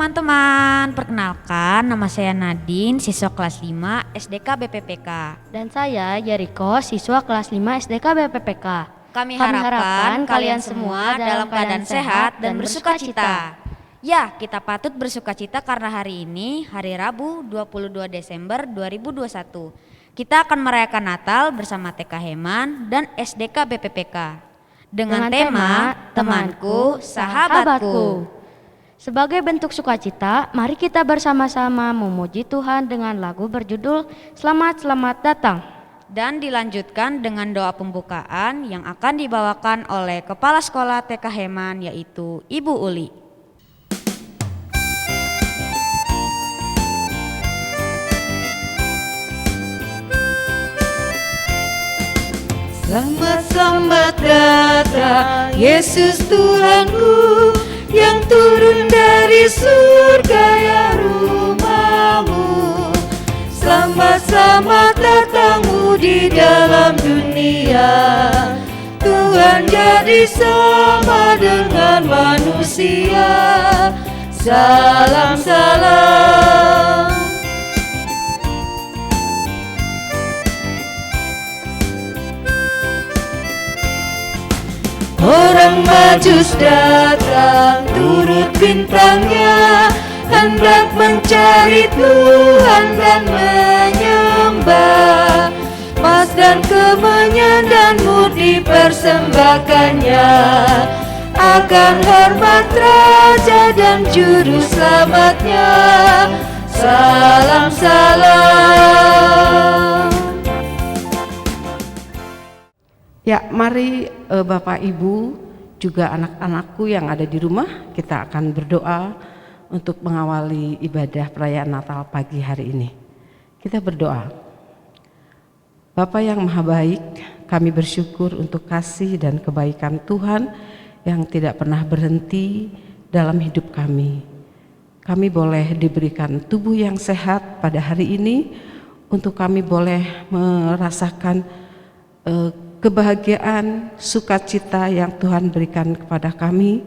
teman-teman, perkenalkan nama saya Nadine, siswa kelas 5 SDK BPPK. Dan saya Yeriko, siswa kelas 5 SDK BPPK. Kami harapkan kalian semua dalam keadaan sehat dan bersukacita. Ya, kita patut bersukacita karena hari ini, hari Rabu 22 Desember 2021. Kita akan merayakan Natal bersama TK Heman dan SDK BPPK. Dengan tema, Temanku, Sahabatku. Sebagai bentuk sukacita, mari kita bersama-sama memuji Tuhan dengan lagu berjudul Selamat Selamat Datang. Dan dilanjutkan dengan doa pembukaan yang akan dibawakan oleh Kepala Sekolah TK Heman yaitu Ibu Uli. Selamat datang Yesus Tuhanku, yang turun dari surga ya rumahmu. Selamat datangmu di dalam dunia. Tuhan jadi sama dengan manusia. Salam salam. Orang Majus datang turut bintangnya, hendak mencari Tuhan dan menyembah. Emas dan kemenyan dan mur dipersembahkannya, akan hormat Raja dan Juru Selamatnya. Salam salam. Ya, mari Bapak Ibu juga anak-anakku yang ada di rumah, kita akan berdoa untuk mengawali ibadah perayaan Natal pagi hari ini. Kita berdoa. Bapa yang Maha Baik, kami bersyukur untuk kasih dan kebaikan Tuhan yang tidak pernah berhenti dalam hidup kami. Kami boleh diberikan tubuh yang sehat pada hari ini untuk kami boleh merasakan kebahagiaan, sukacita yang Tuhan berikan kepada kami,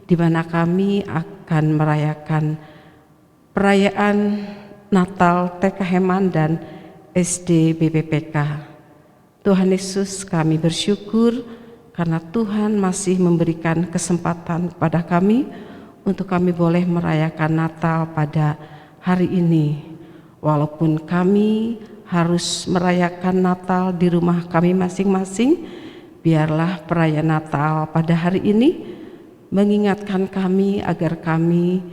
di mana kami akan merayakan perayaan Natal TK Heman dan SD BPPK. Tuhan Yesus, kami bersyukur karena Tuhan masih memberikan kesempatan kepada kami untuk kami boleh merayakan Natal pada hari ini. Walaupun kami harus merayakan Natal di rumah kami masing-masing, biarlah perayaan Natal pada hari ini mengingatkan kami agar kami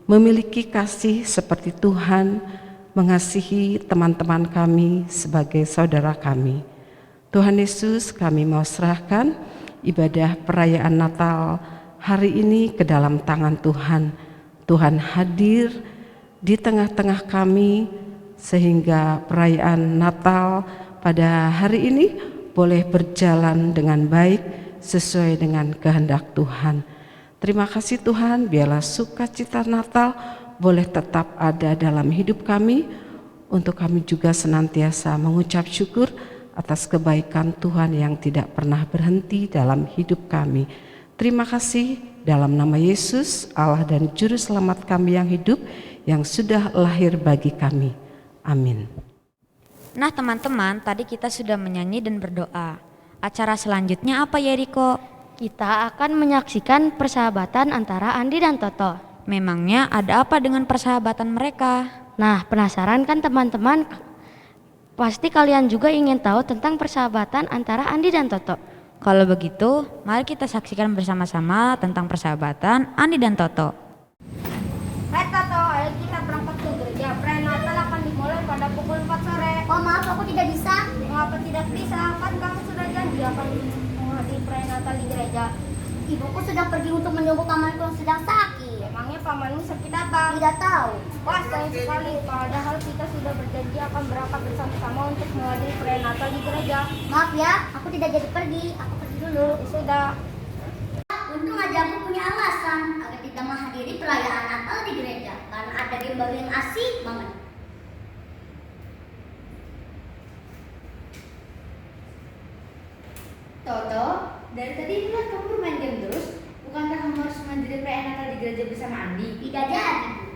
memiliki kasih seperti Tuhan mengasihi teman-teman kami sebagai saudara kami. Tuhan Yesus, kami mau serahkan ibadah perayaan Natal hari ini ke dalam tangan Tuhan. Tuhan hadir di tengah-tengah kami, sehingga perayaan Natal pada hari ini boleh berjalan dengan baik sesuai dengan kehendak Tuhan. Terima kasih Tuhan, biarlah sukacita Natal boleh tetap ada dalam hidup kami, untuk kami juga senantiasa mengucap syukur atas kebaikan Tuhan yang tidak pernah berhenti dalam hidup kami. Terima kasih dalam nama Yesus, Allah dan Juru Selamat kami yang hidup, yang sudah lahir bagi kami. Amin. Nah teman-teman, tadi kita sudah menyanyi dan berdoa. Acara selanjutnya apa ya Riko? Kita akan menyaksikan persahabatan antara Andi dan Toto. Memangnya ada apa dengan persahabatan mereka? Nah, penasaran kan teman-teman? Pasti kalian juga ingin tahu tentang persahabatan antara Andi dan Toto. Kalau begitu, mari kita saksikan bersama-sama tentang persahabatan Andi dan Toto. Hai Toto, ayo kita berangkat ke gereja. Perayaan Natal akan dimulai pada pukul 4 sore. Oh maaf, aku tidak bisa. Mengapa tidak bisa? Kan kamu sudah janji akan menghadiri perayaan Natal di gereja. Ibuku sedang pergi untuk menjenguk pamanku yang sedang sakit. Emangnya pamanmu sakit apa? Tidak tahu. Wah, sayang sekali. Padahal kita sudah berjanji akan berangkat bersama-sama untuk menghadiri perayaan Natal di gereja. Maaf ya, aku tidak jadi pergi. Aku pergi dulu. Ya sudah. Untung aja aku punya alasan agar tidak menghadiri perayaan Natal di gereja, karena ada game baru yang asik banget. Toto, dari tadi lihat kamu bermain game terus. Bukankah kamu harus menghadiri perayaan Natal di gereja bersama Andi? Tidak jadi, Bu.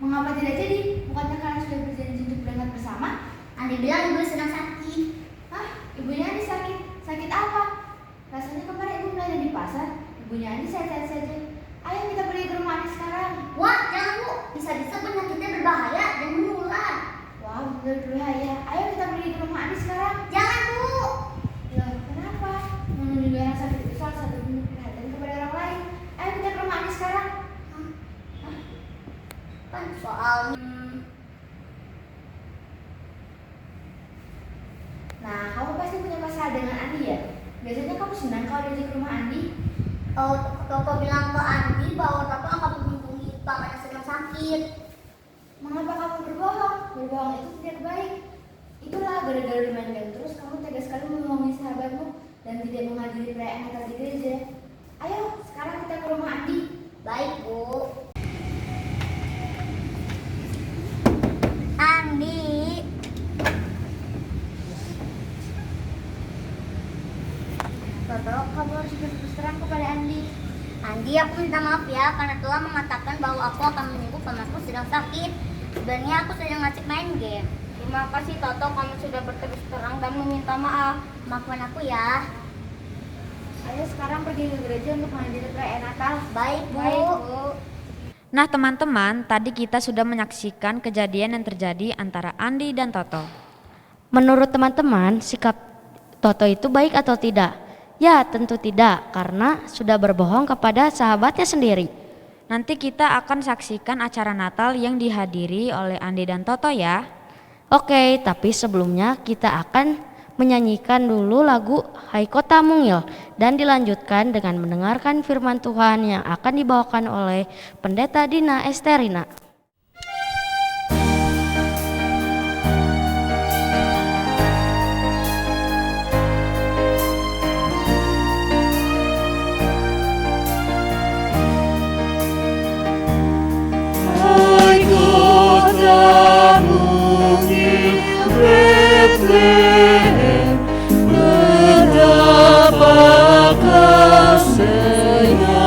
Mengapa tidak jadi? Bukankah kalian sudah berjanji untuk berangkat bersama? Andi bilang ibu sedang sakit. Hah? Ibunya Andi sakit? Sakit apa? Rasanya kemarin ibu belanja di pasar. Ibunya Andi sehat-sehat saja. Ayo kita pergi ke rumah Andi sekarang. Wah, jangan bu, bisa-bisa penyakitnya berbahaya dan menular. Wah, betul berbahaya. Ayo kita pergi ke rumah Andi sekarang. Jangan bu. Loh, kenapa? Menunjuk orang sakit itu salah satu bentuk perhatian kepada orang lain. Ayo kita ke rumah Andi sekarang. Kan soalnya Nah, kamu pasti punya masalah dengan Andi ya? Biasanya kamu senang kalau diajak ke rumah Andi. Toto bilang ke Andi bahwa Toto akan menghubungi pamannya sedang sakit. Mengapa kamu berbohong? Berbohong itu tidak baik. Itulah gara-gara dimainkan terus kamu tegas sekali membohongi sahabatmu dan tidak menghadiri perayaan Natal di gereja. Ayo, sekarang kita ke rumah Andi. Baik bu. Andi. Toto, kamu harus berterus terang kepada Andi. Andi, aku minta maaf ya karena telah mengatakan bahwa aku akan menunggu pamanku sedang sakit. Sebenarnya aku sedang ngacik main game. Terima kasih Toto, kamu sudah berterus terang dan meminta maaf. Maafkan aku ya. Ayo sekarang pergi ke gereja untuk menghadiri perayaan Natal. Baik bu. Baik, Bu. Nah teman-teman, tadi kita sudah menyaksikan kejadian yang terjadi antara Andi dan Toto. Menurut teman-teman, sikap Toto itu baik atau tidak? Ya, tentu tidak, karena sudah berbohong kepada sahabatnya sendiri. Nanti kita akan saksikan acara Natal yang dihadiri oleh Andi dan Toto ya. Oke, tapi sebelumnya kita akan menyanyikan dulu lagu Hai Kota Mungil dan dilanjutkan dengan mendengarkan firman Tuhan yang akan dibawakan oleh Pendeta Dina Esterina. Hai kota mungil Bethlehem, betapa kasihnya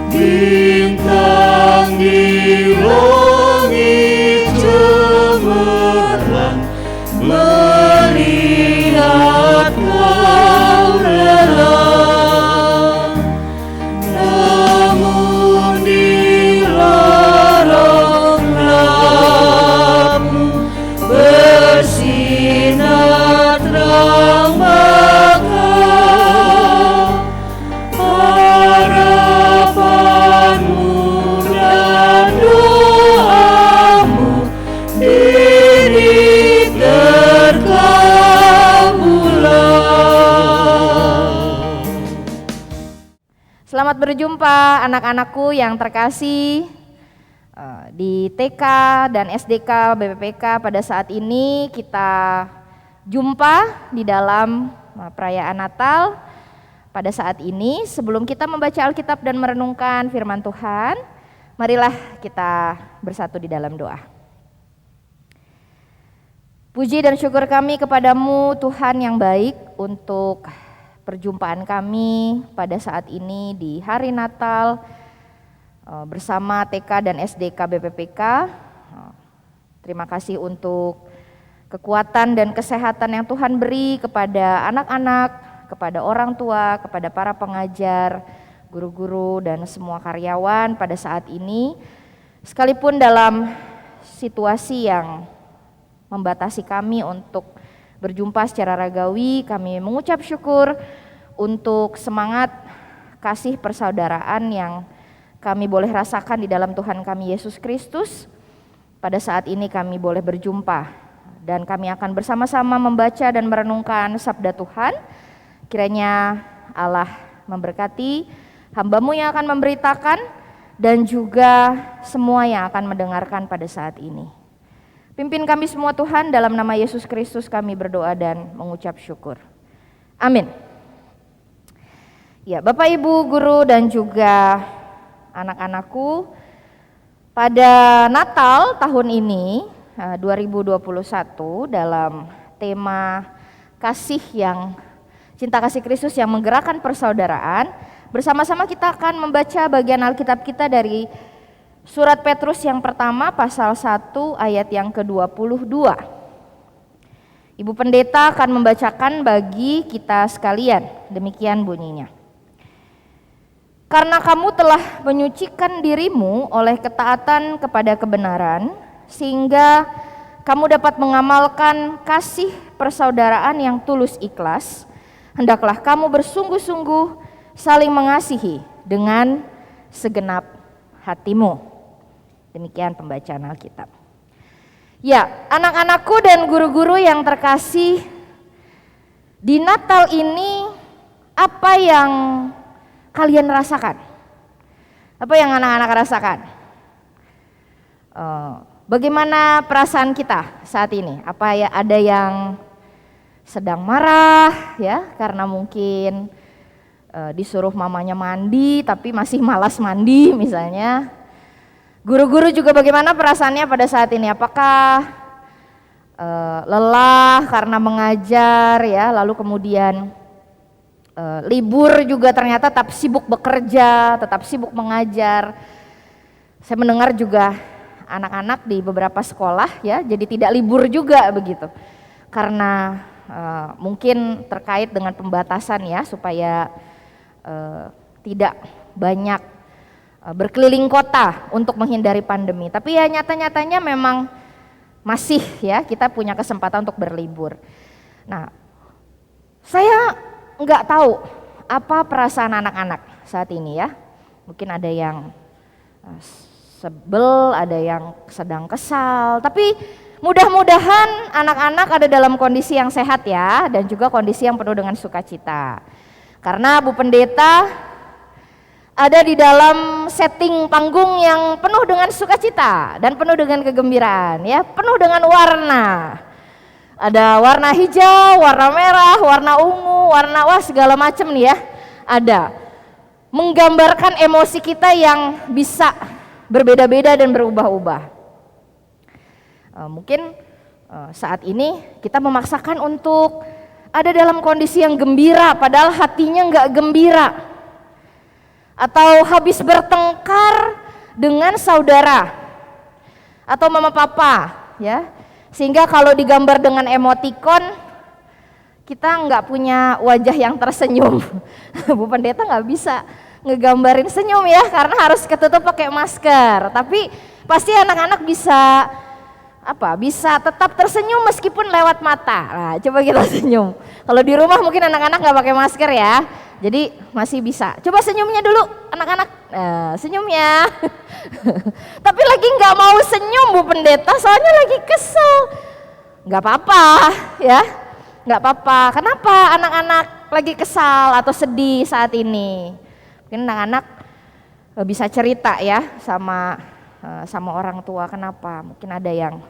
bintang di langit cemerlang, melihat kau rela. Namun dilarang Rabu bersinar terang bakal harapanmu dan doamu diri terkabulan. Selamat berjumpa anak-anakku yang terkasih di TK dan SDK BPPK. Pada saat ini kita jumpa di dalam perayaan Natal. Pada saat ini sebelum kita membaca Alkitab dan merenungkan firman Tuhan, marilah kita bersatu di dalam doa. Puji dan syukur kami kepadamu Tuhan yang baik untuk perjumpaan kami pada saat ini di hari Natal bersama TK dan SDK BPPK. Terima kasih untuk kekuatan dan kesehatan yang Tuhan beri kepada anak-anak, kepada orang tua, kepada para pengajar, guru-guru dan semua karyawan pada saat ini. Sekalipun dalam situasi yang membatasi kami untuk berjumpa secara ragawi, kami mengucap syukur untuk semangat kasih persaudaraan yang kami boleh rasakan di dalam Tuhan kami Yesus Kristus. Pada saat ini kami boleh berjumpa dan kami akan bersama-sama membaca dan merenungkan sabda Tuhan. Kiranya Allah memberkati hamba-Mu yang akan memberitakan dan juga semua yang akan mendengarkan pada saat ini. Pimpin kami semua Tuhan, dalam nama Yesus Kristus kami berdoa dan mengucap syukur. Amin. Ya, Bapak Ibu guru dan juga anak-anakku, pada Natal tahun ini 2021 dalam tema cinta kasih Kristus yang menggerakkan persaudaraan, bersama-sama kita akan membaca bagian Alkitab kita dari Surat Petrus yang pertama pasal 1 ayat yang ke-22. Ibu pendeta akan membacakan bagi kita sekalian, demikian bunyinya. Karena kamu telah menyucikan dirimu oleh ketaatan kepada kebenaran, sehingga kamu dapat mengamalkan kasih persaudaraan yang tulus ikhlas, hendaklah kamu bersungguh-sungguh saling mengasihi dengan segenap hatimu. Demikian pembacaan Alkitab. Ya, anak-anakku dan guru-guru yang terkasih, di Natal ini apa yang kalian rasakan? Apa yang anak-anak rasakan? Bagaimana perasaan kita saat ini? Apa ya, ada yang sedang marah ya karena mungkin disuruh mamanya mandi tapi masih malas mandi misalnya. Guru-guru juga bagaimana perasaannya pada saat ini? Apakah lelah karena mengajar ya, lalu kemudian libur juga ternyata tetap sibuk bekerja, tetap sibuk mengajar. Saya mendengar juga anak-anak di beberapa sekolah ya, jadi tidak libur juga begitu. Karena mungkin terkait dengan pembatasan ya, supaya tidak banyak berkeliling kota untuk menghindari pandemi. Tapi ya nyata-nyatanya memang masih ya kita punya kesempatan untuk berlibur. Nah, saya nggak tahu apa perasaan anak-anak saat ini ya. Mungkin ada yang sebel, ada yang sedang kesal. Tapi mudah-mudahan anak-anak ada dalam kondisi yang sehat ya, dan juga kondisi yang penuh dengan sukacita. Karena Bu Pendeta ada di dalam setting panggung yang penuh dengan sukacita dan penuh dengan kegembiraan ya, penuh dengan warna. Ada warna hijau, warna merah, warna ungu, warna segala macam nih ya. Ada menggambarkan emosi kita yang bisa berbeda-beda dan berubah-ubah. Mungkin saat ini kita memaksakan untuk ada dalam kondisi yang gembira padahal hatinya nggak gembira. Atau habis bertengkar dengan saudara atau mama papa ya, sehingga kalau digambar dengan emotikon kita nggak punya wajah yang tersenyum. Bu Pendeta nggak bisa ngegambarin senyum ya, karena harus ketutup pakai masker. Tapi pasti anak-anak bisa bisa tetap tersenyum meskipun lewat mata. Nah, coba kita senyum. Kalau di rumah mungkin anak-anak nggak pakai masker ya, jadi masih bisa. Coba senyumnya dulu anak-anak, senyumnya. Tapi lagi nggak mau senyum Bu Pendeta, soalnya lagi kesel. Nggak apa-apa ya, nggak apa-apa. Kenapa anak-anak lagi kesal atau sedih saat ini? Mungkin anak-anak bisa cerita ya sama orang tua kenapa. Mungkin ada yang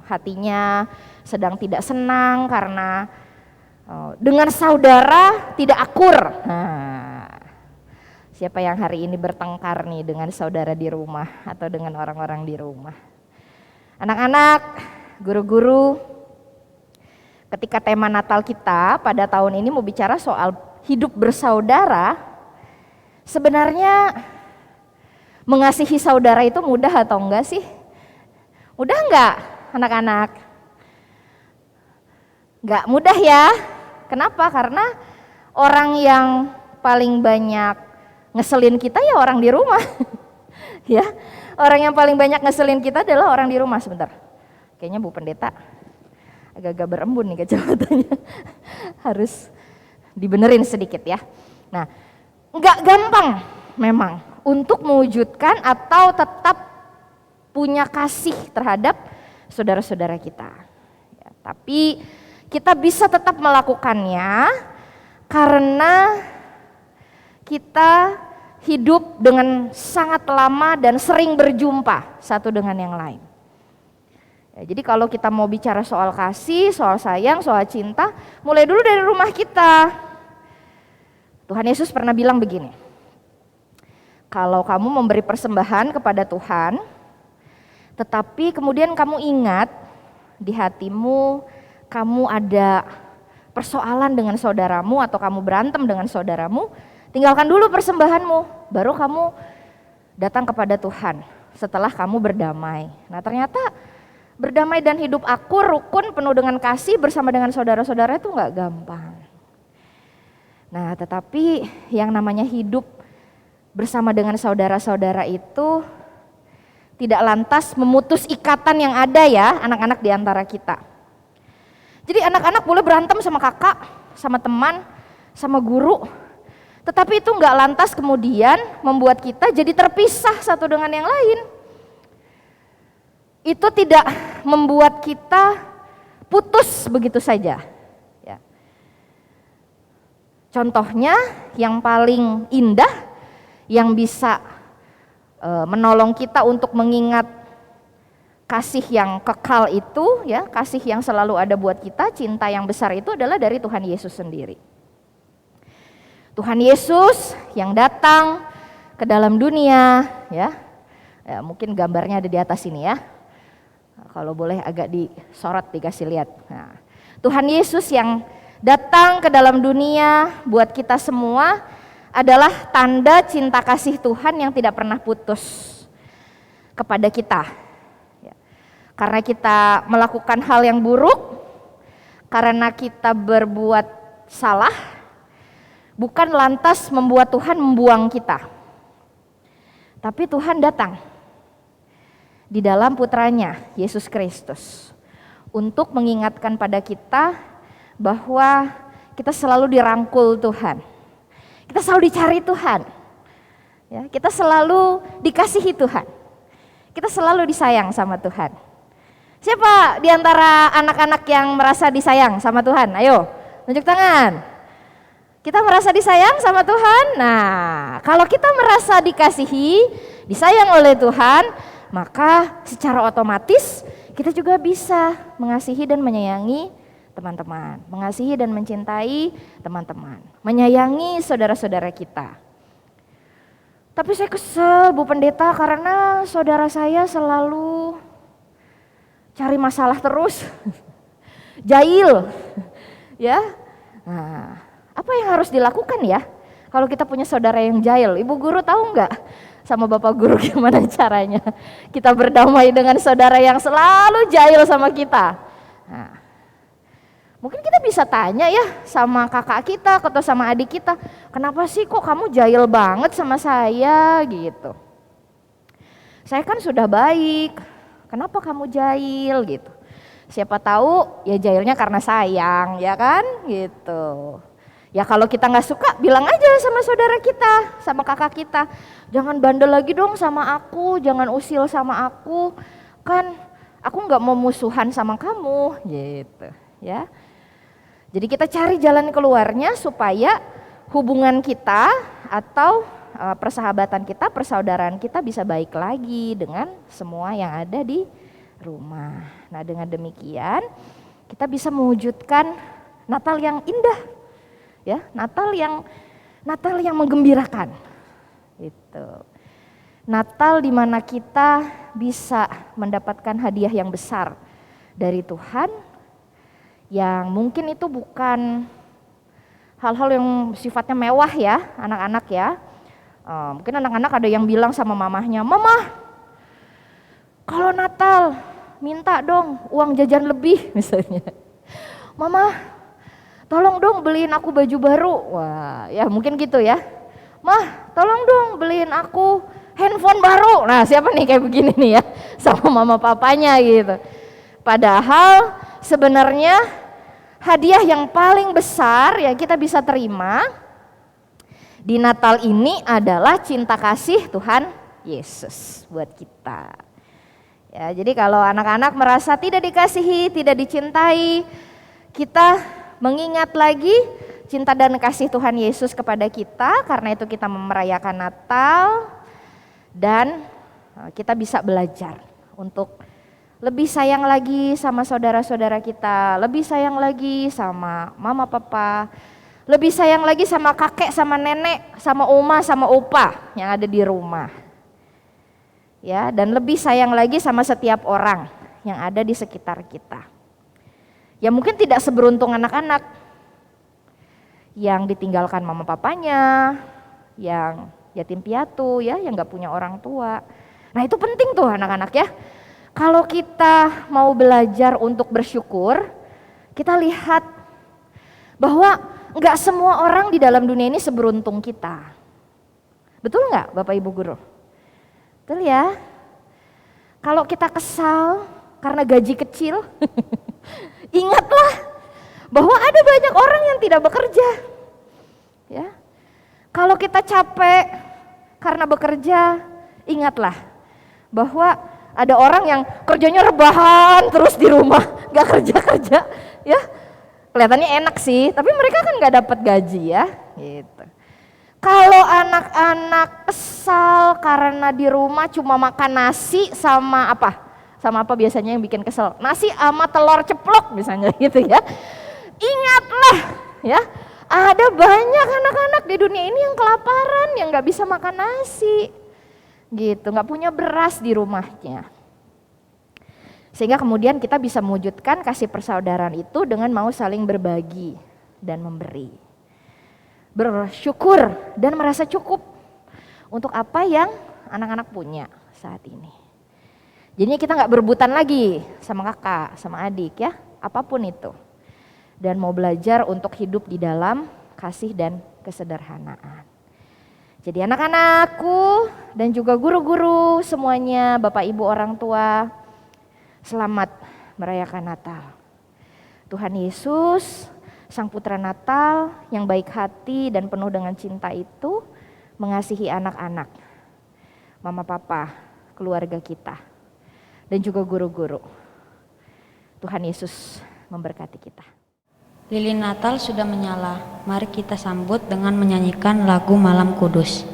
hatinya sedang tidak senang karena dengan saudara tidak akur. Nah, siapa yang hari ini bertengkar nih dengan saudara di rumah atau dengan orang-orang di rumah? Anak-anak, guru-guru, ketika tema Natal kita pada tahun ini mau bicara soal hidup bersaudara, sebenarnya mengasihi saudara itu mudah atau enggak sih? Mudah enggak anak-anak? Enggak mudah ya. Kenapa? Karena orang yang paling banyak ngeselin kita ya orang di rumah. Ya, orang yang paling banyak ngeselin kita adalah orang di rumah. Sebentar, kayaknya Bu Pendeta agak-agak berembun nih kacamatanya. Harus dibenerin sedikit ya. Nah, enggak gampang memang untuk mewujudkan atau tetap punya kasih terhadap saudara-saudara kita. Ya, tapi kita bisa tetap melakukannya karena kita hidup dengan sangat lama dan sering berjumpa satu dengan yang lain. Ya, jadi kalau kita mau bicara soal kasih, soal sayang, soal cinta, mulai dulu dari rumah kita. Tuhan Yesus pernah bilang begini, kalau kamu memberi persembahan kepada Tuhan, tetapi kemudian kamu ingat di hatimu kamu ada persoalan dengan saudaramu atau kamu berantem dengan saudaramu, tinggalkan dulu persembahanmu, baru kamu datang kepada Tuhan setelah kamu berdamai. Nah ternyata berdamai dan hidup akur, rukun, penuh dengan kasih bersama dengan saudara-saudara itu nggak gampang. Nah tetapi yang namanya hidup bersama dengan saudara-saudara itu tidak lantas memutus ikatan yang ada ya anak-anak di antara kita. Jadi anak-anak boleh berantem sama kakak, sama teman, sama guru. Tetapi itu nggak lantas kemudian membuat kita jadi terpisah satu dengan yang lain. Itu tidak membuat kita putus begitu saja. Ya. Contohnya yang paling indah yang bisa menolong kita untuk mengingat kasih yang kekal itu, ya, kasih yang selalu ada buat kita, cinta yang besar itu adalah dari Tuhan Yesus sendiri. Tuhan Yesus yang datang ke dalam dunia, ya, mungkin gambarnya ada di atas ini ya. Kalau boleh agak disorot dikasih lihat. Nah, Tuhan Yesus yang datang ke dalam dunia buat kita semua adalah tanda cinta kasih Tuhan yang tidak pernah putus kepada kita. Ya. Karena kita melakukan hal yang buruk, karena kita berbuat salah, bukan lantas membuat Tuhan membuang kita. Tapi Tuhan datang di dalam putranya Yesus Kristus untuk mengingatkan pada kita bahwa kita selalu dirangkul Tuhan. Kita selalu dicari Tuhan. Ya, kita selalu dikasihi Tuhan. Kita selalu disayang sama Tuhan. Siapa di antara anak-anak yang merasa disayang sama Tuhan? Ayo, tunjuk tangan. Kita merasa disayang sama Tuhan. Nah, kalau kita merasa dikasihi, disayang oleh Tuhan, maka secara otomatis kita juga bisa mengasihi dan menyayangi teman-teman, mengasihi dan mencintai teman-teman, menyayangi saudara-saudara kita. Tapi saya kesel Bu Pendeta karena saudara saya selalu cari masalah terus, jahil, ya. Nah, apa yang harus dilakukan ya kalau kita punya saudara yang jahil? Ibu guru tahu nggak sama bapak guru gimana caranya kita berdamai dengan saudara yang selalu jahil sama kita? Nah, mungkin kita bisa tanya ya sama kakak kita atau sama adik kita, kenapa sih kok kamu jahil banget sama saya gitu? Saya kan sudah baik, kenapa kamu jahil gitu? Siapa tahu ya jahilnya karena sayang, ya kan gitu. Ya kalau kita nggak suka bilang aja sama saudara kita, sama kakak kita, jangan bandel lagi dong sama aku, jangan usil sama aku, kan aku nggak mau musuhan sama kamu gitu ya. Jadi kita cari jalan keluarnya supaya hubungan kita atau persahabatan kita, persaudaraan kita bisa baik lagi dengan semua yang ada di rumah. Nah dengan demikian kita bisa mewujudkan Natal yang indah, ya, Natal yang menggembirakan. Itu Natal di mana kita bisa mendapatkan hadiah yang besar dari Tuhan, yang mungkin itu bukan hal-hal yang sifatnya mewah ya anak-anak ya. Mungkin anak-anak ada yang bilang sama mamahnya, "Mama, kalau Natal minta dong uang jajan lebih," misalnya. "Mama, tolong dong beliin aku baju baru." Wah ya mungkin gitu ya. "Mah, tolong dong beliin aku handphone baru." Nah siapa nih kayak begini nih ya sama mama papanya gitu. Padahal sebenarnya hadiah yang paling besar yang kita bisa terima di Natal ini adalah cinta kasih Tuhan Yesus buat kita. Ya, jadi kalau anak-anak merasa tidak dikasihi, tidak dicintai, kita mengingat lagi cinta dan kasih Tuhan Yesus kepada kita, karena itu kita merayakan Natal dan kita bisa belajar untuk lebih sayang lagi sama saudara-saudara kita, lebih sayang lagi sama mama papa, lebih sayang lagi sama kakek, sama nenek, sama oma, sama opa yang ada di rumah. Ya, dan lebih sayang lagi sama setiap orang yang ada di sekitar kita. Ya mungkin tidak seberuntung anak-anak yang ditinggalkan mama papanya, yang yatim piatu ya, yang gak punya orang tua. Nah itu penting tuh anak-anak ya. Kalau kita mau belajar untuk bersyukur, kita lihat bahwa nggak semua orang di dalam dunia ini seberuntung kita. Betul nggak Bapak Ibu Guru? Betul ya. Kalau kita kesal karena gaji kecil, ingatlah bahwa ada banyak orang yang tidak bekerja. Ya. Kalau kita capek karena bekerja, ingatlah bahwa ada orang yang kerjanya rebahan terus di rumah, nggak kerja-kerja, ya. Kelihatannya enak sih, tapi mereka kan nggak dapat gaji ya, gitu. Kalau anak-anak kesal karena di rumah cuma makan nasi sama apa? Sama apa biasanya yang bikin kesel? Nasi sama telur ceplok misalnya gitu ya. Ingatlah ya, ada banyak anak-anak di dunia ini yang kelaparan, yang nggak bisa makan nasi. Gitu, nggak punya beras di rumahnya. Sehingga kemudian kita bisa mewujudkan kasih persaudaraan itu dengan mau saling berbagi dan memberi. Bersyukur dan merasa cukup untuk apa yang anak-anak punya saat ini. Jadinya kita nggak berebutan lagi sama kakak, sama adik ya, apapun itu. Dan mau belajar untuk hidup di dalam kasih dan kesederhanaan. Jadi anak-anakku dan juga guru-guru semuanya, Bapak Ibu orang tua, selamat merayakan Natal. Tuhan Yesus, Sang Putra Natal yang baik hati dan penuh dengan cinta itu mengasihi anak-anak, mama papa, keluarga kita, dan juga guru-guru. Tuhan Yesus memberkati kita. Lilin Natal sudah menyala, mari kita sambut dengan menyanyikan lagu Malam Kudus.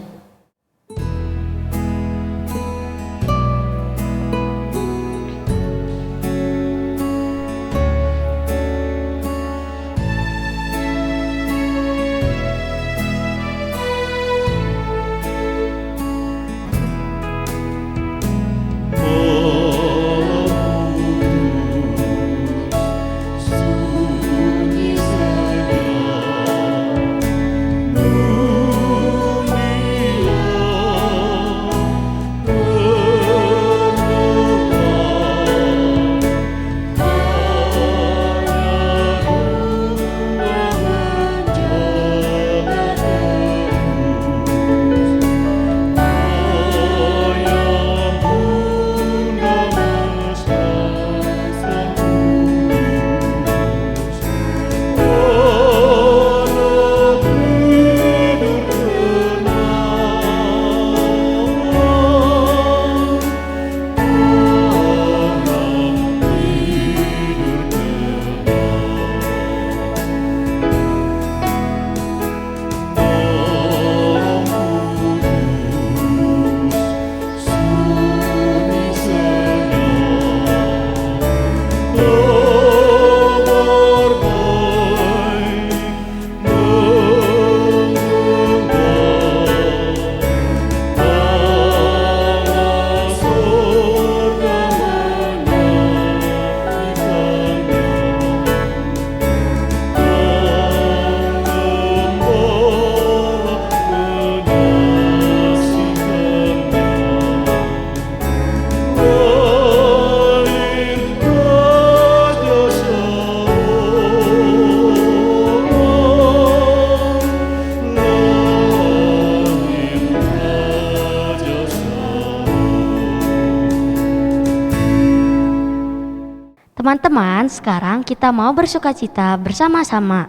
Teman-teman, sekarang kita mau bersukacita bersama-sama.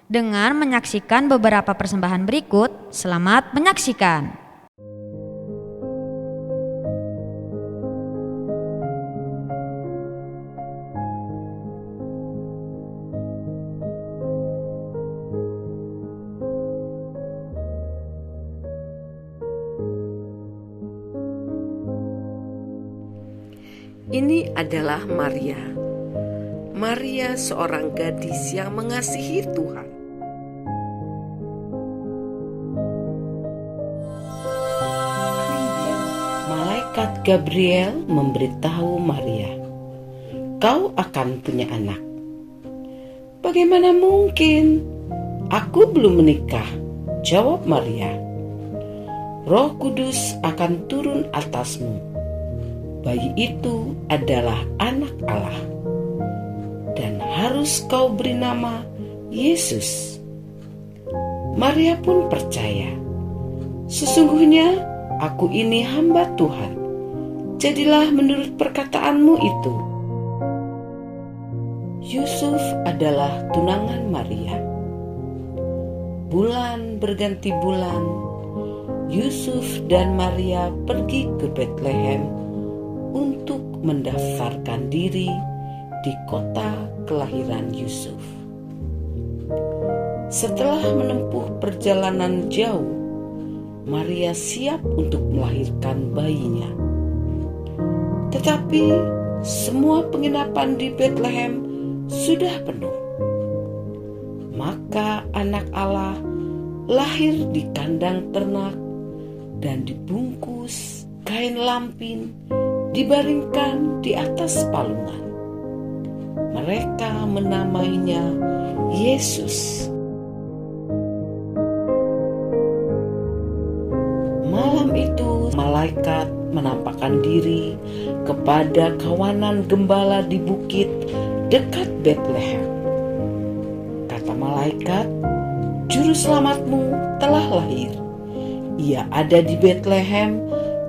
Dengan menyaksikan beberapa persembahan berikut, selamat menyaksikan. Ini adalah Maria. Maria seorang gadis yang mengasihi Tuhan. Malaikat Gabriel memberitahu Maria, "Kau akan punya anak." "Bagaimana mungkin? Aku belum menikah," jawab Maria. "Roh Kudus akan turun atasmu bayi itu adalah anak Allah, dan harus kau beri nama Yesus. Maria pun percaya, sesungguhnya aku ini hamba Tuhan, jadilah menurut perkataanmu itu. Yusuf adalah tunangan Maria. Bulan berganti bulan, Yusuf dan Maria pergi ke Betlehem untuk mendaftarkan diri di kota kelahiran Yusuf. Setelah menempuh perjalanan jauh, Maria siap untuk melahirkan bayinya. Tetapi semua penginapan di Betlehem sudah penuh. Maka anak Allah lahir di kandang ternak dan dibungkus kain lampin, dibaringkan di atas palungan. Mereka menamainya Yesus. Malam itu malaikat menampakkan diri kepada kawanan gembala di bukit dekat Betlehem. Kata malaikat, juru selamatmu telah lahir. Ia ada di Betlehem,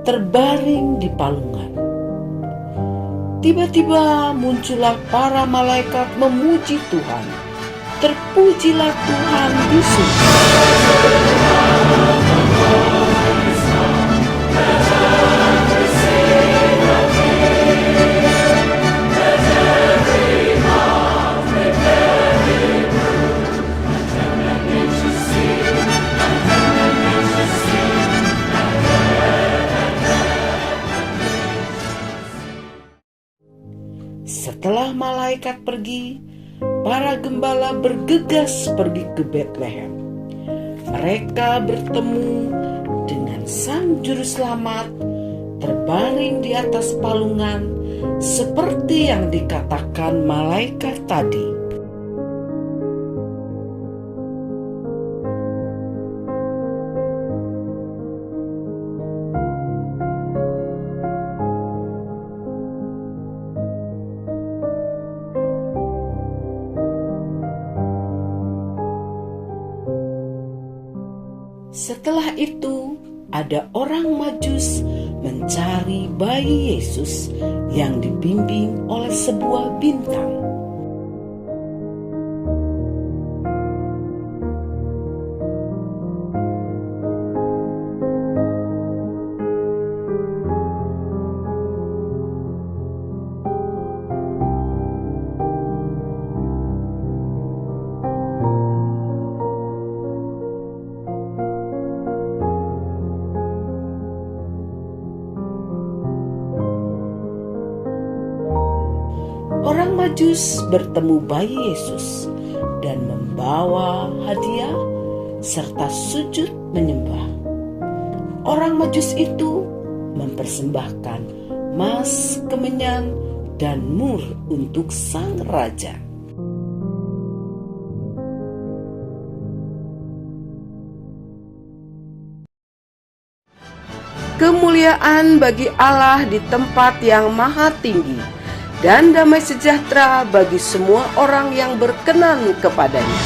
terbaring di palungan. Tiba-tiba muncullah para malaikat memuji Tuhan. Terpujilah Tuhan di surga. Setelah malaikat pergi, para gembala bergegas pergi ke Betlehem. Mereka bertemu dengan Sang Juru Selamat terbaring di atas palungan seperti yang dikatakan malaikat tadi. Setelah itu, ada orang Majus mencari bayi Yesus yang dibimbing oleh sebuah bintang. Orang Majus bertemu bayi Yesus dan membawa hadiah serta sujud menyembah. Orang Majus itu mempersembahkan emas, kemenyan, dan mur untuk sang raja. Kemuliaan bagi Allah di tempat yang maha tinggi, dan damai sejahtera bagi semua orang yang berkenan kepadanya.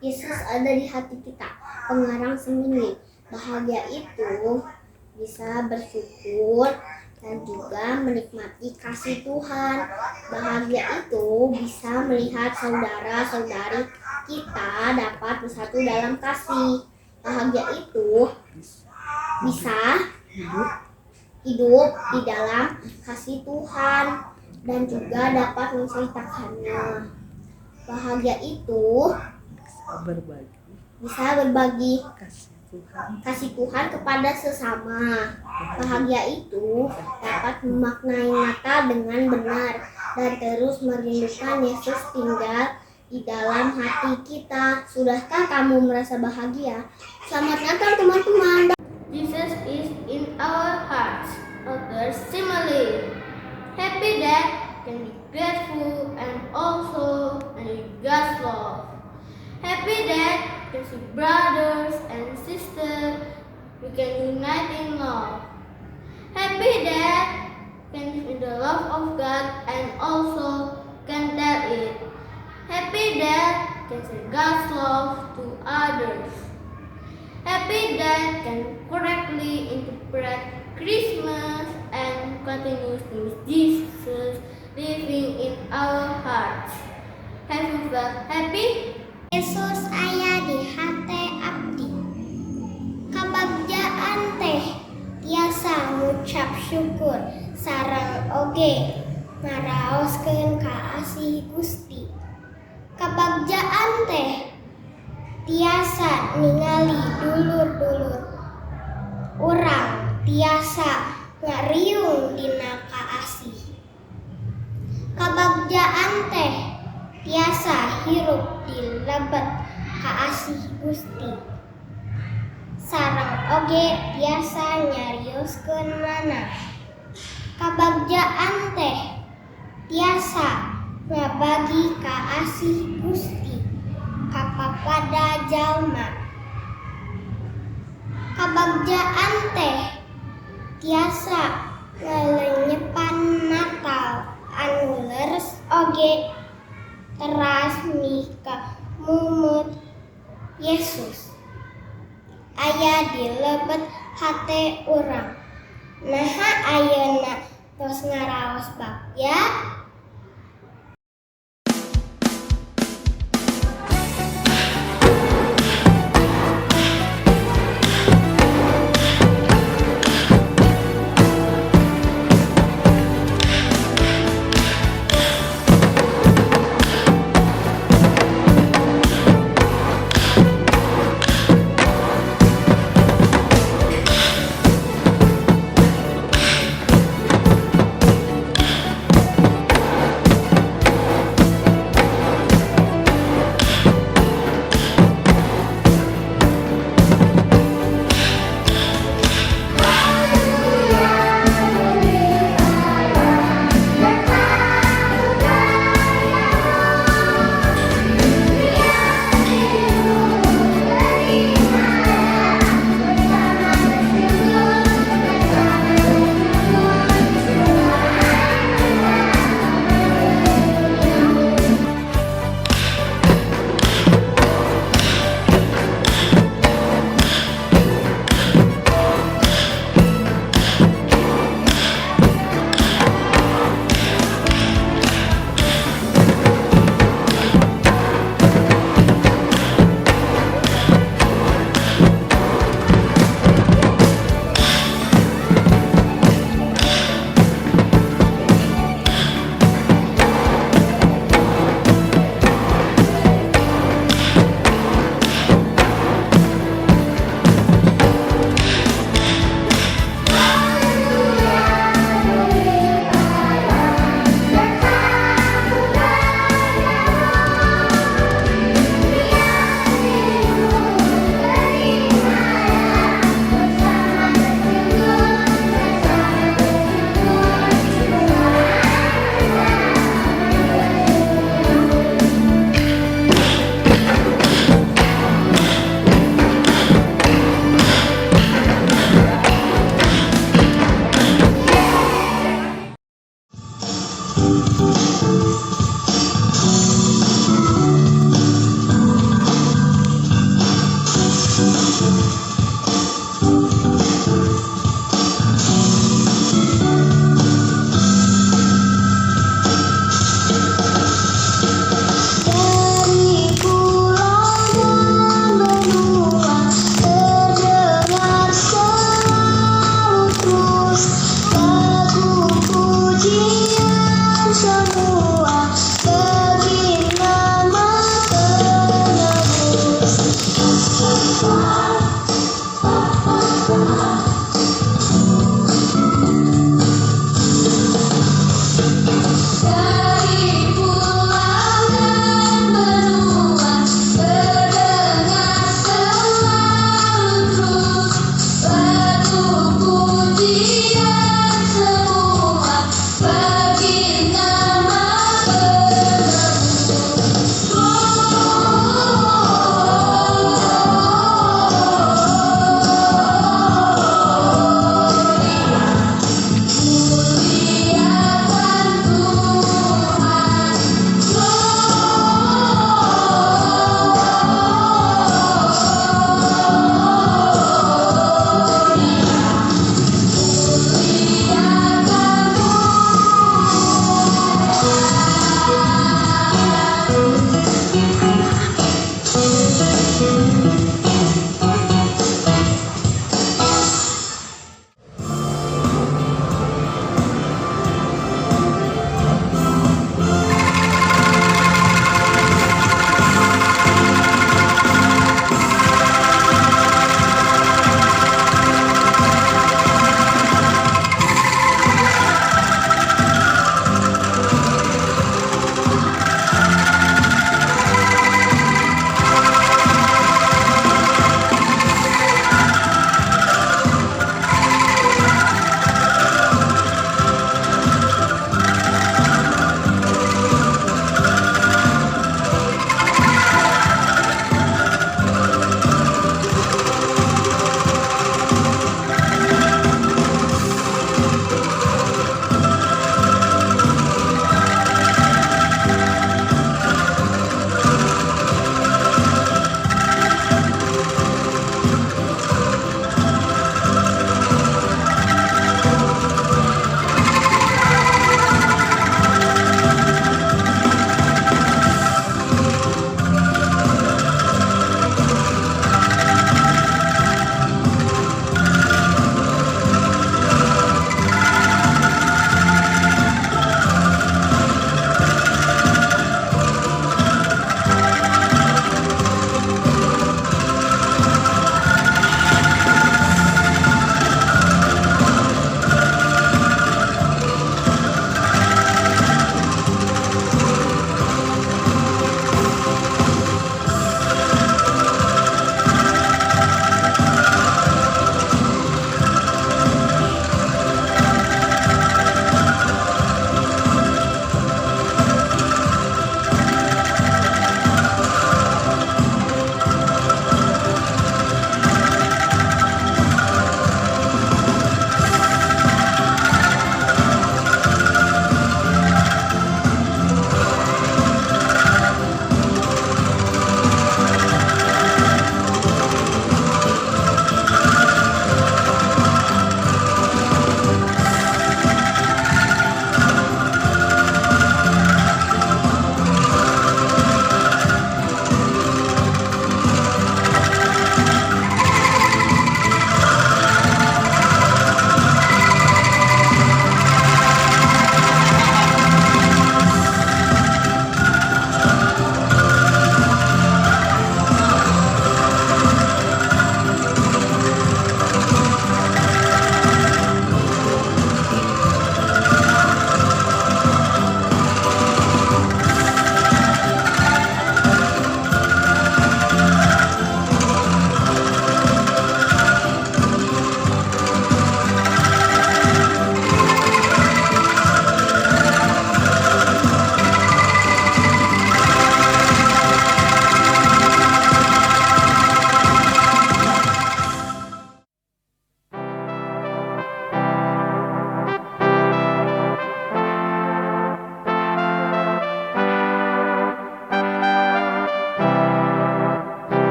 Yesus ada di hati kita, pengarang sembunyi. Bahagia itu bisa bersyukur dan juga menikmati kasih Tuhan. Bahagia itu bisa melihat saudara-saudari kita dapat bersatu dalam kasih. Bahagia itu bisa hidup di dalam kasih Tuhan dan juga dapat menceritakannya. Bahagia itu bisa berbagi kasih Tuhan kepada sesama. Bahagia itu dapat memaknai Natal dengan benar dan terus merindukan Yesus tinggal di dalam hati kita. Sudahkah kamu merasa bahagia? Selamat Natal teman-teman. Jesus is in our hearts. Other simile. Happy Dad can be grateful and also God's love. Happy Dad can see brothers and sisters. We can unite in love. Happy Dad can live in the love of God and also can tell it. Happy Dad can say God's love to others. Happy Dad can correctly interpret Christmas and continues with Jesus living in our hearts. Have you felt happy? Yesus aya di hate abdi. Kabagjaan teh tiasa ngucap syukur sareng oge ngaraoskeun kaasih Gusti. Kabagjaan teh tiasa ningali dulur-dulur urang tiasa ngariung dina kaasih. Kabagjaan teh tiasa hirup di lebet kaasih Gusti. Sareng oge tiasa nyarioskeun manah. Kabagjaan teh tiasa ngabagi kaasih Gusti ka papada jalma. Kabagjaan teh tiasa ngalenyepan Natal anu leres oge teras mika mumut Yesus aya di lebet hate urang. Naha ayeuna tos ngaraos bagja.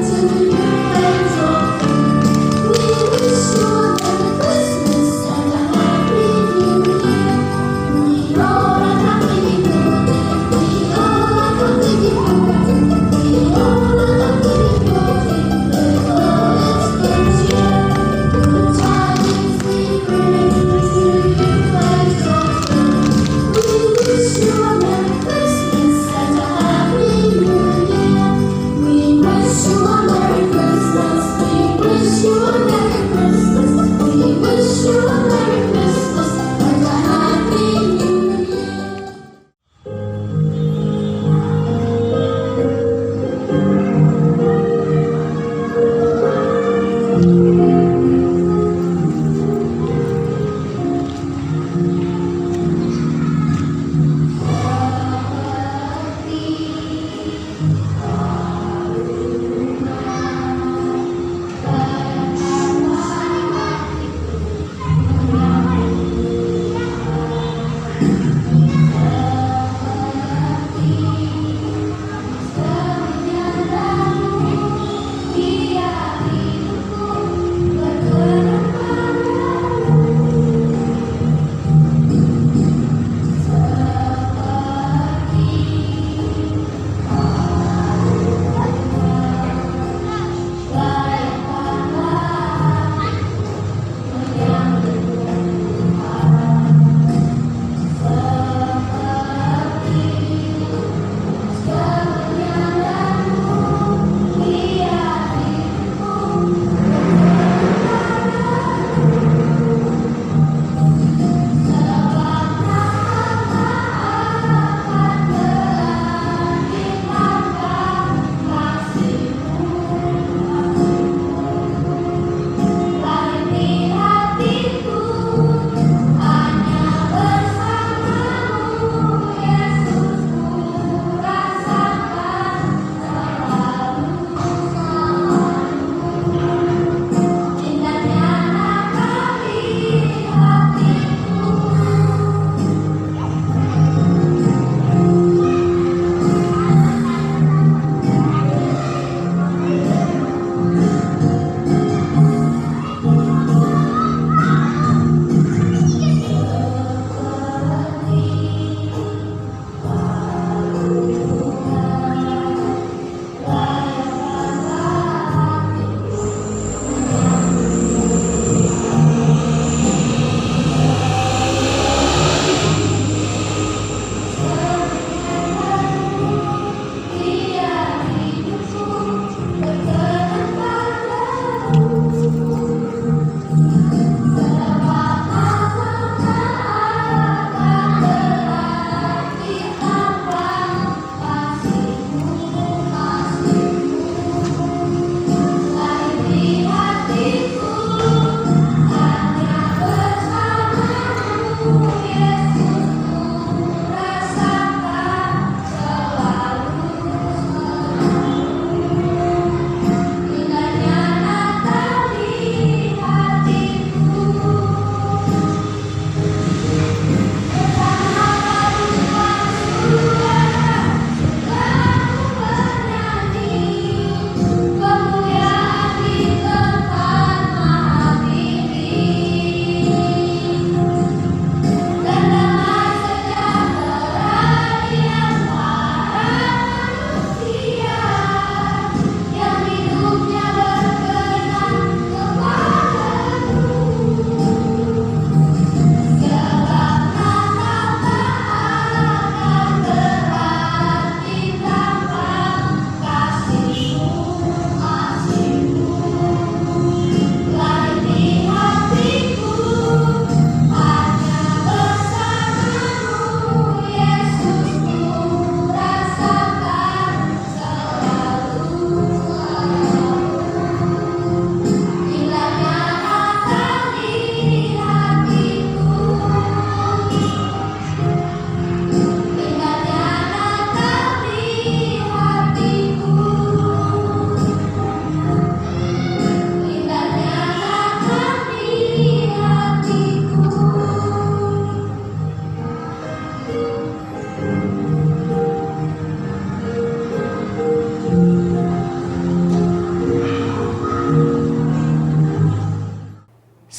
To you.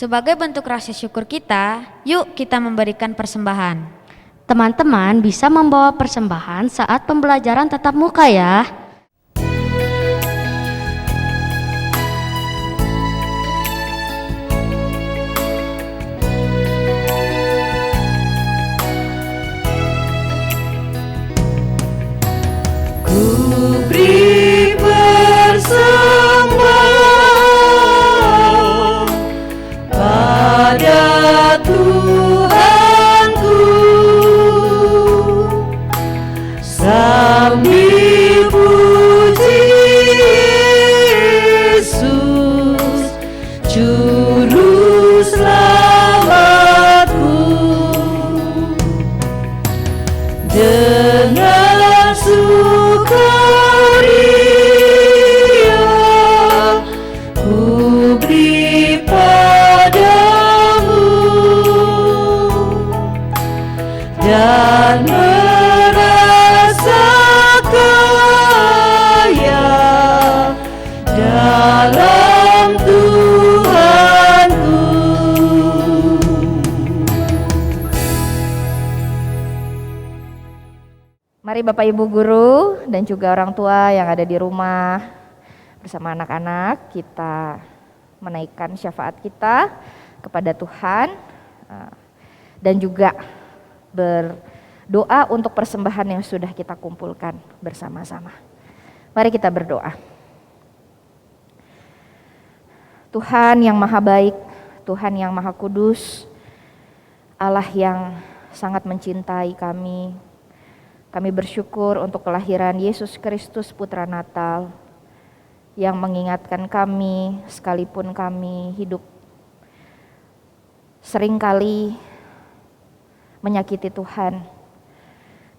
Sebagai bentuk rasa syukur kita, yuk kita memberikan persembahan. Teman-teman bisa membawa persembahan saat pembelajaran tatap muka ya. Ku beri persembahan pada Tuhanku, sambil puji Yesus, Juru Selamatku. Dengan sukaria ku beri padamu dan merasa kaya dalam Tuhanku. Mari Bapak Ibu guru dan juga orang tua yang ada di rumah bersama anak-anak, kita menaikkan syafaat kita kepada Tuhan dan juga berdoa untuk persembahan yang sudah kita kumpulkan bersama-sama. Mari kita berdoa. Tuhan yang maha baik, Tuhan yang maha kudus, Allah yang sangat mencintai kami. Kami bersyukur untuk kelahiran Yesus Kristus Putra Natal yang mengingatkan kami sekalipun kami hidup seringkali menyakiti Tuhan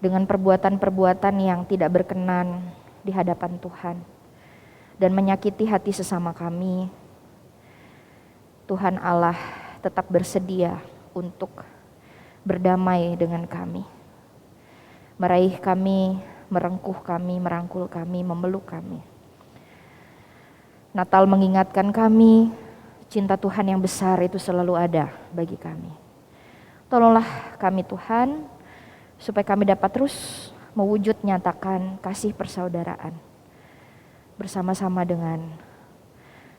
dengan perbuatan-perbuatan yang tidak berkenan di hadapan Tuhan dan menyakiti hati sesama kami. Tuhan Allah tetap bersedia untuk berdamai dengan kami, meraih kami, merengkuh kami, merangkul kami, memeluk kami. Natal mengingatkan kami, cinta Tuhan yang besar itu selalu ada bagi kami. Tolonglah kami Tuhan, supaya kami dapat terus mewujud nyatakan kasih persaudaraan bersama-sama dengan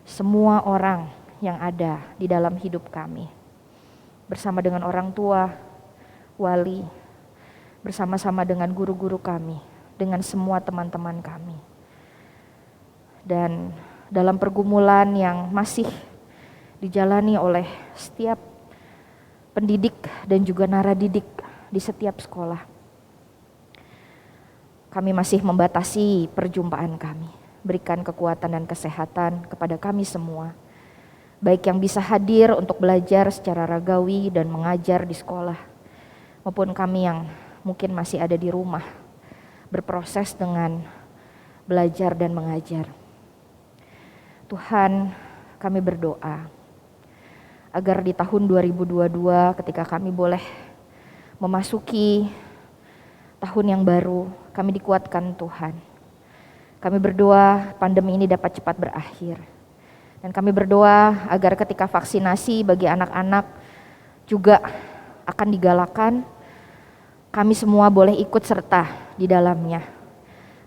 semua orang yang ada di dalam hidup kami. Bersama dengan orang tua, wali, bersama-sama dengan guru-guru kami, dengan semua teman-teman kami. Dan dalam pergumulan yang masih dijalani oleh setiap pendidik dan juga naradidik di setiap sekolah, kami masih membatasi perjumpaan kami. Berikan kekuatan dan kesehatan kepada kami semua, baik yang bisa hadir untuk belajar secara ragawi dan mengajar di sekolah, maupun kami yang mungkin masih ada di rumah, berproses dengan belajar dan mengajar. Tuhan, kami berdoa agar di tahun 2022 ketika kami boleh memasuki tahun yang baru, kami dikuatkan Tuhan. Kami berdoa pandemi ini dapat cepat berakhir. Dan kami berdoa agar ketika vaksinasi bagi anak-anak juga akan digalakan, kami semua boleh ikut serta di dalamnya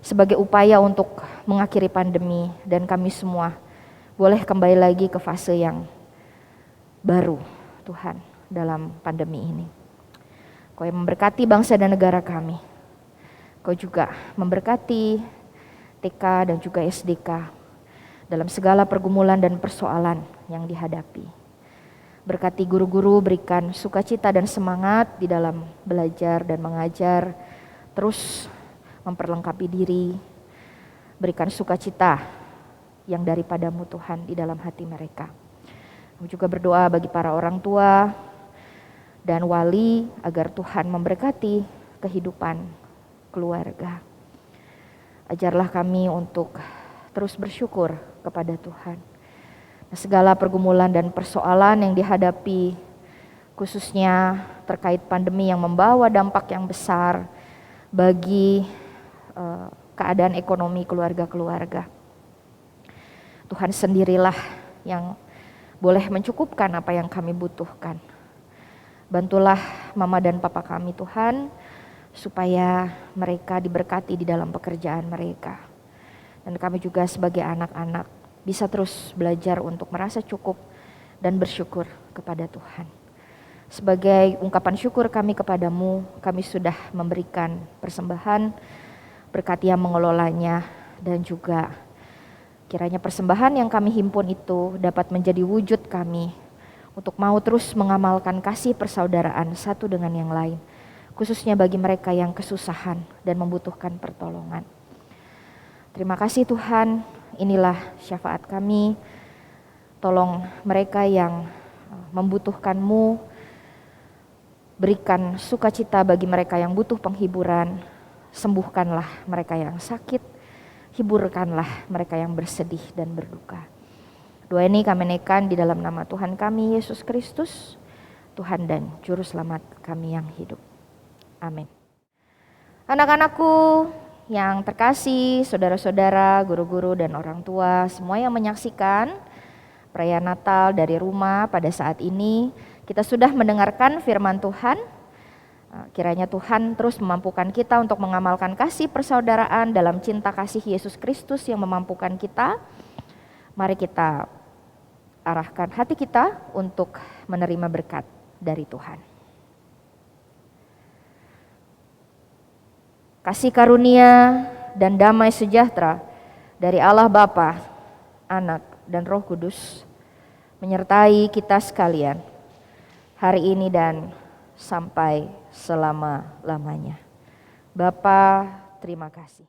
sebagai upaya untuk mengakhiri pandemi dan kami semua boleh kembali lagi ke fase yang baru Tuhan dalam pandemi ini. Kau yang memberkati bangsa dan negara kami. Kau juga memberkati TK dan juga SDK dalam segala pergumulan dan persoalan yang dihadapi. Berkati guru-guru, berikan sukacita dan semangat di dalam belajar dan mengajar, terus memperlengkapi diri, berikan sukacita yang daripadamu Tuhan di dalam hati mereka. Kami juga berdoa bagi para orang tua dan wali agar Tuhan memberkati kehidupan keluarga. Ajarlah kami untuk terus bersyukur kepada Tuhan. Segala pergumulan dan persoalan yang dihadapi, khususnya terkait pandemi yang membawa dampak yang besar bagi keadaan ekonomi keluarga-keluarga. Tuhan sendirilah yang boleh mencukupkan apa yang kami butuhkan. Bantulah mama dan papa kami Tuhan, supaya mereka diberkati di dalam pekerjaan mereka. Dan kami juga sebagai anak-anak bisa terus belajar untuk merasa cukup dan bersyukur kepada Tuhan. Sebagai ungkapan syukur kami kepadamu, kami sudah memberikan persembahan, berkati yang mengelolanya, dan juga kiranya persembahan yang kami himpun itu dapat menjadi wujud kami untuk mau terus mengamalkan kasih persaudaraan satu dengan yang lain, khususnya bagi mereka yang kesusahan dan membutuhkan pertolongan. Terima kasih Tuhan, inilah syafaat kami. Tolong mereka yang membutuhkan-Mu, berikan sukacita bagi mereka yang butuh penghiburan, sembuhkanlah mereka yang sakit, hiburkanlah mereka yang bersedih dan berduka. Doa ini kami naikkan di dalam nama Tuhan kami Yesus Kristus, Tuhan dan Juru Selamat kami yang hidup. Amin. Anak-anakku yang terkasih, saudara-saudara, guru-guru dan orang tua, semua yang menyaksikan perayaan Natal dari rumah pada saat ini, kita sudah mendengarkan firman Tuhan. Kiranya Tuhan terus memampukan kita untuk mengamalkan kasih persaudaraan dalam cinta kasih Yesus Kristus yang memampukan kita. Mari kita arahkan hati kita untuk menerima berkat dari Tuhan. Kasih karunia dan damai sejahtera dari Allah Bapa, Anak, dan Roh Kudus menyertai kita sekalian hari ini dan sampai selama-lamanya. Bapa, terima kasih.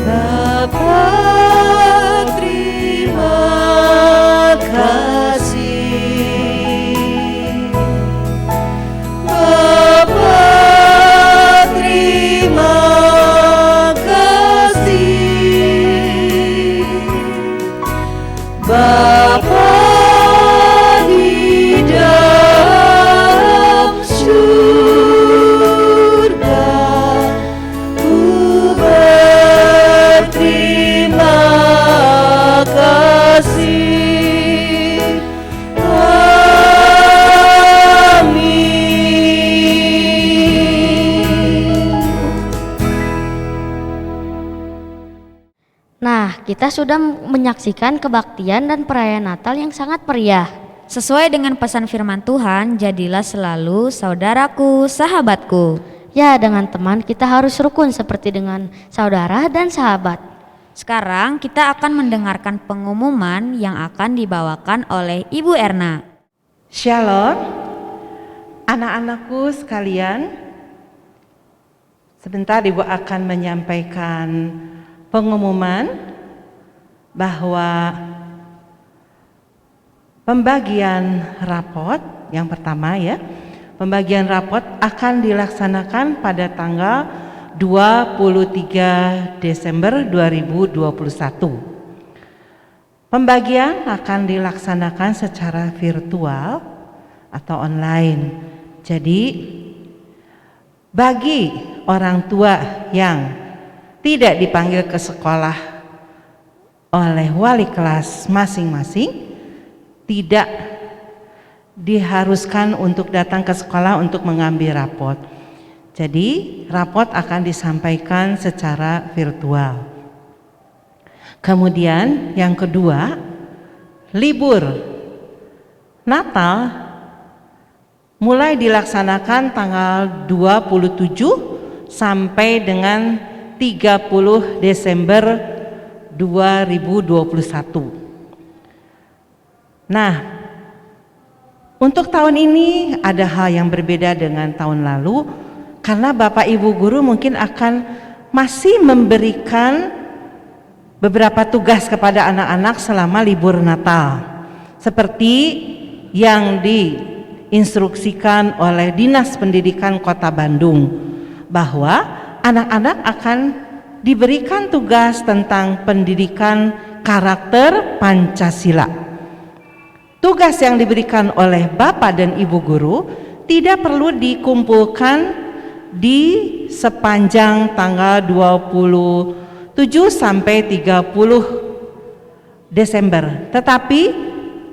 Bapa, terima kasih. Bapa, terima kasih. Bapa di dalam surga, ku berterima kasih. Amin. Nah, kita sudah menyaksikan kebaktian dan perayaan Natal yang sangat meriah. Sesuai dengan pesan firman Tuhan, jadilah selalu saudaraku, sahabatku. Ya, dengan teman kita harus rukun seperti dengan saudara dan sahabat. Sekarang kita akan mendengarkan pengumuman yang akan dibawakan oleh Ibu Erna. Shalom, anak-anakku sekalian. Sebentar Ibu akan menyampaikan pengumuman bahwa pembagian rapot yang pertama ya, pembagian rapot akan dilaksanakan pada tanggal 23 Desember 2021. Pembagian akan dilaksanakan secara virtual atau online. Jadi bagi orang tua yang tidak dipanggil ke sekolah oleh wali kelas masing-masing, tidak diharuskan untuk datang ke sekolah untuk mengambil rapot. Jadi rapot akan disampaikan secara virtual. Kemudian yang kedua, libur Natal mulai dilaksanakan tanggal 27 sampai dengan 30 Desember 2021. Nah, untuk tahun ini ada hal yang berbeda dengan tahun lalu, karena Bapak Ibu Guru mungkin akan masih memberikan beberapa tugas kepada anak-anak selama libur Natal, seperti yang diinstruksikan oleh Dinas Pendidikan Kota Bandung, bahwa anak-anak akan diberikan tugas tentang pendidikan karakter Pancasila. Tugas yang diberikan oleh Bapak dan Ibu guru tidak perlu dikumpulkan di sepanjang tanggal 27 sampai 30 Desember, tetapi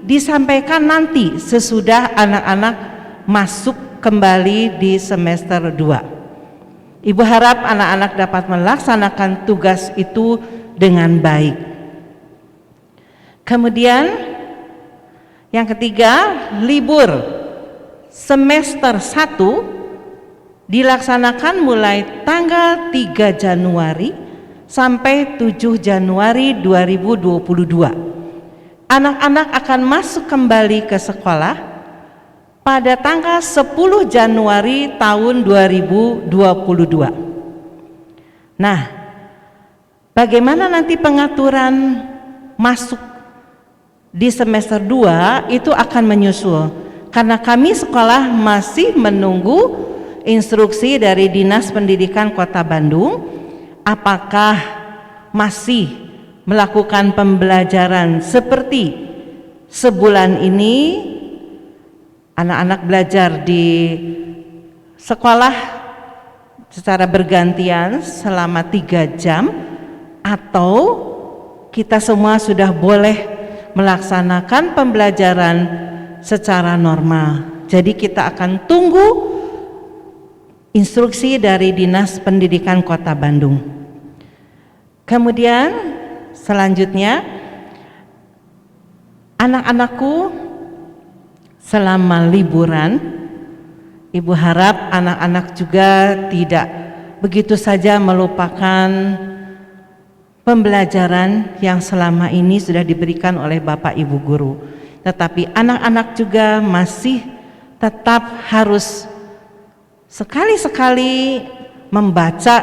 disampaikan nanti sesudah anak-anak masuk kembali di semester 2. Ibu harap anak-anak dapat melaksanakan tugas itu dengan baik. Kemudian yang ketiga, libur semester 1 dilaksanakan mulai tanggal 3 Januari sampai 7 Januari 2022. Anak-anak akan masuk kembali ke sekolah pada tanggal 10 Januari tahun 2022. Nah, bagaimana nanti pengaturan masuk di semester 2 itu akan menyusul, karena kami sekolah masih menunggu instruksi dari Dinas Pendidikan Kota Bandung apakah masih melakukan pembelajaran seperti sebulan ini anak-anak belajar di sekolah secara bergantian selama 3 jam, atau kita semua sudah boleh melaksanakan pembelajaran secara normal. Jadi kita akan tunggu instruksi dari Dinas Pendidikan Kota Bandung. Kemudian selanjutnya, anak-anakku selama liburan, Ibu harap anak-anak juga tidak begitu saja melupakan pembelajaran yang selama ini sudah diberikan oleh Bapak Ibu guru, tetapi anak-anak juga masih tetap harus sekali-sekali membaca,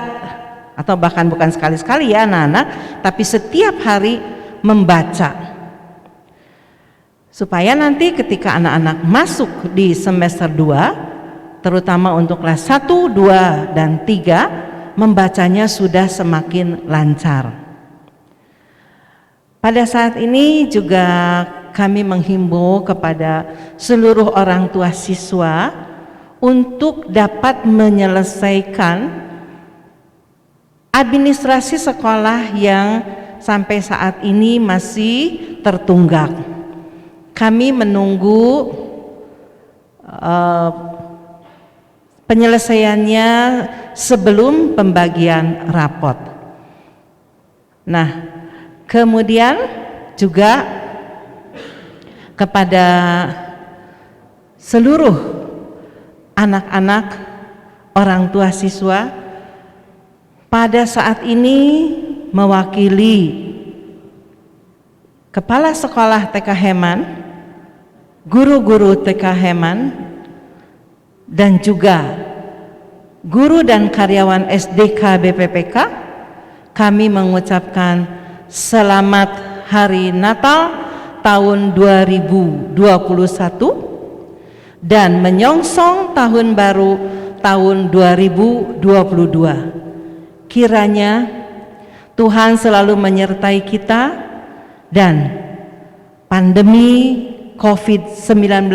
atau bahkan bukan sekali-sekali ya anak-anak, tapi setiap hari membaca, supaya nanti ketika anak-anak masuk di semester 2, terutama untuk kelas 1, 2, dan 3, membacanya sudah semakin lancar. Pada saat ini juga kami menghimbau kepada seluruh orang tua siswa untuk dapat menyelesaikan administrasi sekolah yang sampai saat ini masih tertunggak. Kami menunggu penyelesaiannya sebelum pembagian rapot. Nah, kemudian juga kepada seluruh anak-anak orang tua siswa, pada saat ini mewakili Kepala Sekolah TK Heman, guru-guru TK Heman, dan juga guru dan karyawan SDK BPPK, kami mengucapkan selamat Hari Natal tahun 2021 dan menyongsong tahun baru tahun 2022. Kiranya Tuhan selalu menyertai kita dan pandemi COVID-19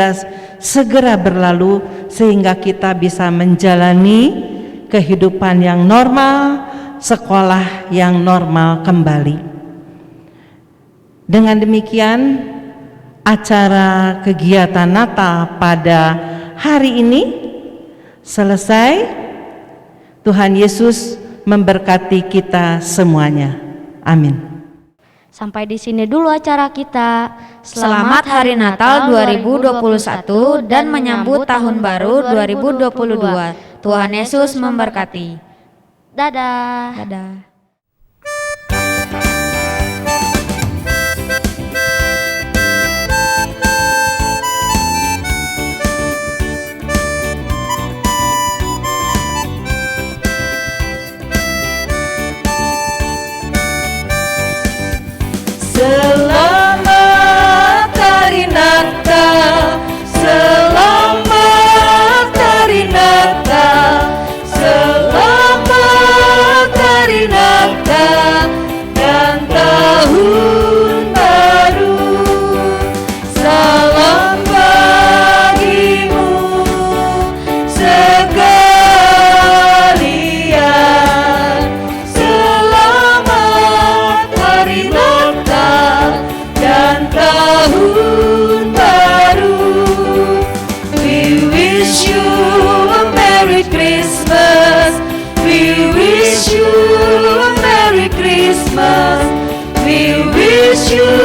segera berlalu sehingga kita bisa menjalani kehidupan yang normal, sekolah yang normal kembali. Dengan demikian, acara kegiatan Natal pada hari ini selesai. Tuhan Yesus memberkati kita semuanya. Amin. Sampai di sini dulu acara kita. Selamat Hari Natal 2021 dan menyambut Tahun Baru 2022. Tuhan Yesus memberkati. Dadah. Dadah. Selamat Hari Natal, selamat Hari Natal, selamat Hari Natal. you.